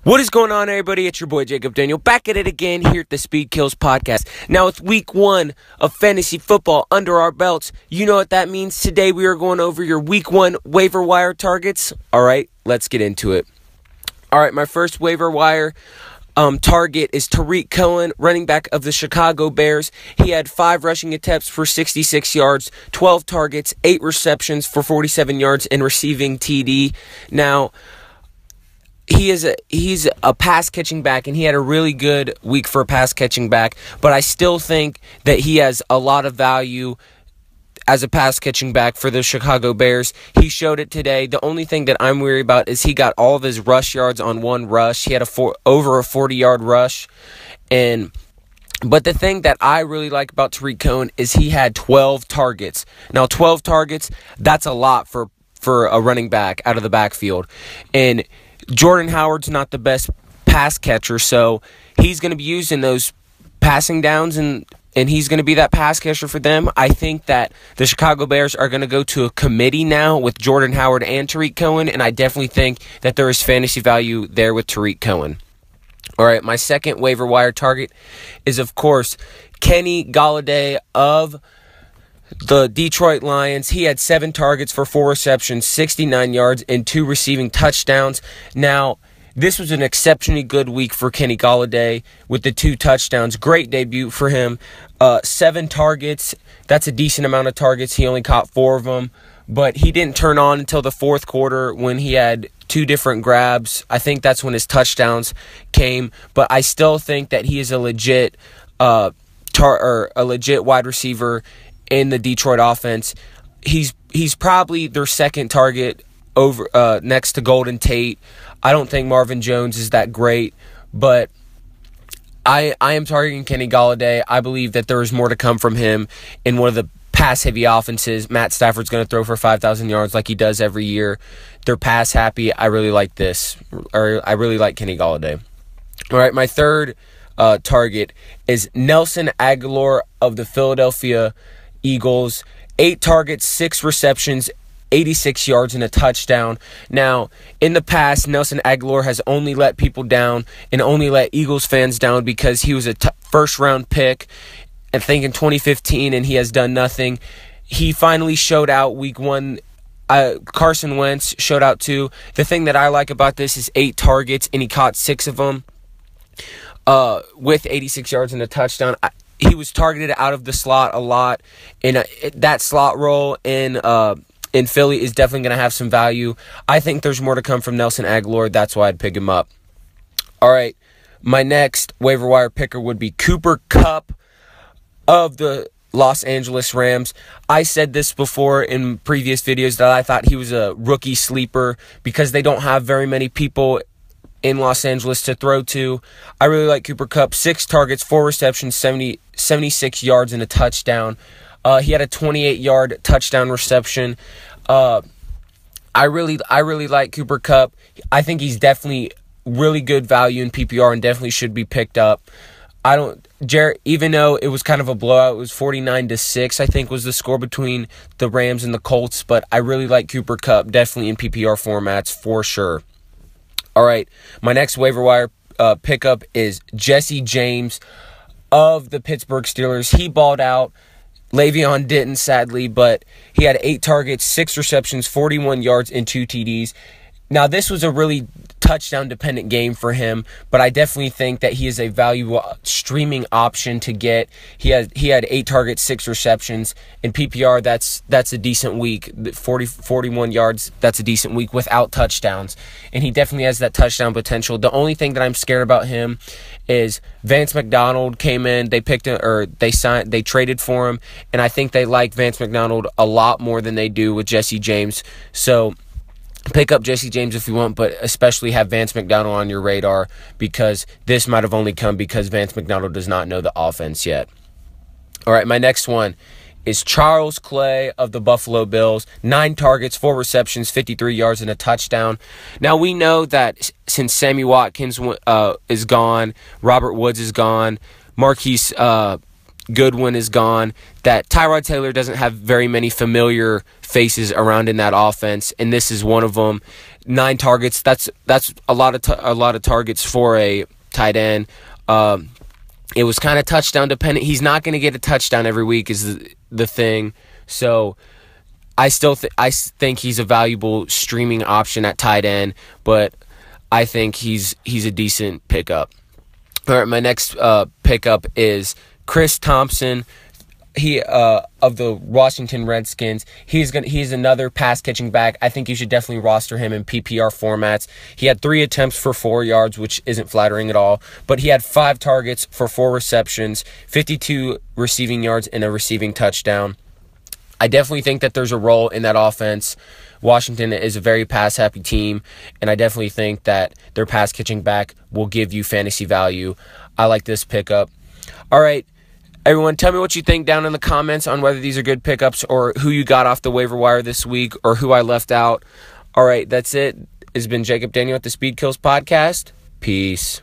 What is going on, everybody? It's your boy Jacob Daniel back at it again here at the Speed Kills podcast. Now, with week 1 of fantasy football under our belts, you know what that means. Today we are going over your week 1 waiver wire targets. All right, let's get into it. All right, my first waiver wire target is Tarik Cohen, running back of the Chicago Bears. He had 5 rushing attempts for 66 yards, 12 targets, 8 receptions for 47 yards, and receiving TD. Now, he's a pass-catching back, and he had a really good week for a pass-catching back, but I still think that he has a lot of value as a pass-catching back for the Chicago Bears. He showed it today. The only thing that I'm worried about is he got all of his rush yards on one rush. He had over a 40-yard rush, but the thing that I really like about Tarik Cohen is he had 12 targets. Now, 12 targets, that's a lot for a running back out of the backfield, and Jordan Howard's not the best pass catcher, so he's going to be used in those passing downs, and he's going to be that pass catcher for them. I think that the Chicago Bears are going to go to a committee now with Jordan Howard and Tarik Cohen, and I definitely think that there is fantasy value there with Tarik Cohen. All right, my second waiver wire target is, of course, Kenny Golladay of the Detroit Lions. He had 7 targets for 4 receptions, 69 yards, and 2 receiving touchdowns. Now, this was an exceptionally good week for Kenny Golladay with the 2 touchdowns. Great debut for him. 7 targets. That's a decent amount of targets. He only caught 4 of them, but he didn't turn on until the fourth quarter when he had 2 different grabs. I think that's when his touchdowns came, but I still think that he is a legit wide receiver in the Detroit offense. He's probably their second target over next to Golden Tate. I don't think Marvin Jones is that great, but I am targeting Kenny Golladay. I believe that there is more to come from him in one of the pass-heavy offenses. Matt Stafford's going to throw for 5,000 yards like he does every year. They're pass-happy. I really like this. I really like Kenny Golladay. All right, my third target is Nelson Agholor of the Philadelphia Eagles. 8 targets, 6 receptions, 86 yards, and a touchdown. Now, in the past, Nelson Agholor has only let people down and only let Eagles fans down because he was a first-round pick, I think, in 2015, and he has done nothing. He finally showed out week 1. Carson Wentz showed out too. The thing that I like about this is 8 targets, and he caught 6 of them with 86 yards and a touchdown. He was targeted out of the slot a lot, and that slot role in Philly is definitely going to have some value. I think there's more to come from Nelson Agholor. That's why I'd pick him up. All right, my next waiver wire picker would be Cooper Kupp of the Los Angeles Rams. I said this before in previous videos that I thought he was a rookie sleeper because they don't have very many people in Los Angeles to throw to. I really like Cooper Kupp. 6 targets, 4 receptions, 76 yards, and a touchdown. He had a 28-yard touchdown reception. I really like Cooper Kupp. I think he's definitely really good value in PPR and definitely should be picked up. Even though it was kind of a blowout, it was 49-6, I think was the score between the Rams and the Colts, but I really like Cooper Kupp, definitely in PPR formats for sure. All right, my next waiver wire pickup is Jesse James of the Pittsburgh Steelers. He balled out. Le'Veon didn't, sadly, but he had 8 targets, 6 receptions, 41 yards, and 2 TDs. Now, this was a really touchdown-dependent game for him, but I definitely think that he is a valuable streaming option to get. He had 8 targets, 6 receptions. In PPR, that's a decent week. 41 yards, that's a decent week without touchdowns. And he definitely has that touchdown potential. The only thing that I'm scared about him is Vance McDonald came in. They traded for him, and I think they like Vance McDonald a lot more than they do with Jesse James. So pick up Jesse James if you want, but especially have Vance McDonald on your radar because this might have only come because Vance McDonald does not know the offense yet. All right, my next one is Charles Clay of the Buffalo Bills. 9 targets, 4 receptions, 53 yards, and a touchdown. Now, we know that since Sammy Watkins is gone, Robert Woods is gone, Marquise Goodwin is gone, that Tyrod Taylor doesn't have very many familiar faces around in that offense, and this is one of them. 9 targets, that's a lot of targets for a tight end. It was kind of touchdown dependent. He's not going to get a touchdown every week is the thing. So I still think he's a valuable streaming option at tight end, but I think he's a decent pickup. All right, my next pickup is Chris Thompson. He of the Washington Redskins. He's another pass catching back. I think you should definitely roster him in PPR formats. He had 3 attempts for 4 yards, which isn't flattering at all. But he had 5 targets for 4 receptions, 52 receiving yards, and a receiving touchdown. I definitely think that there's a role in that offense. Washington is a very pass-happy team, and I definitely think that their pass-catching back will give you fantasy value. I like this pickup. All right, everyone, tell me what you think down in the comments on whether these are good pickups or who you got off the waiver wire this week or who I left out. All right, that's it. It's been Jacob Daniel at the Speed Kills Podcast. Peace.